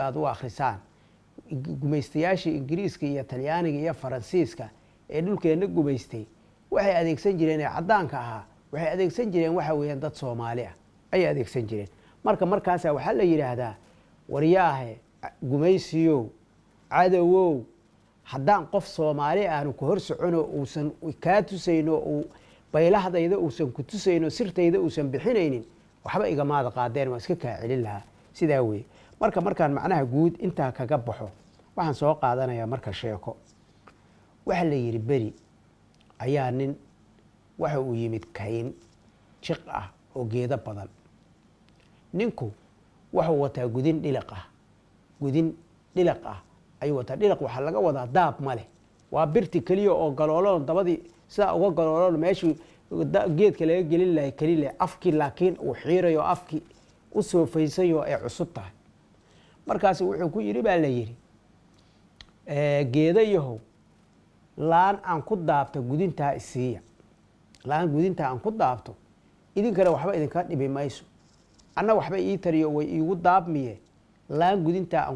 aad u akhrisaan gumaystayaashii ingiriiska iyo talyaaniga iyo faransiiska ee dhulkeena gumaystay waxay adeegsan jireen ee caddaanka ahaa waxay adeegsan jireen waxa weeyaan dad Soomaali ah ay adeegsan jireen markaas waxa la yiraahdaa wariyaahe gumaysiyo cadowow haddaan qof Soomaali aanu ku hor socono uusan ka tusayno oo baylahdayda uusan ku tusayno sirtayda uusan bixinaynin waxba igamaada qaadeen waa iska ka celin lahaa sidaa weey markaan macnaha guud inta kaga baxo waxaan soo qaadanayaa marka sheeko waxa la yiri bari ayaa nin waxa uu yimid kayn jiq ah oo geeda badan ninku waxa uu wataa gudin dhiliq ah ayuu wataa dhiliq waxa laga wadaa daab male waa birti kaliya oo galoolon dabadii sida uga galoolon meeshii geedka laga gelin lahay kaliya afki laakiin uu xiirayo afki u soo faysayo ee cusub tahay markaas wuxuu ku yiri baa la yiri geedayahow laan aan ku daabto gudinta isiya laan gudinta aan ku daabto idinkana waxba idinka dhibi mayso anna waxba ii tariyo way iigu daabmiye laan gudinta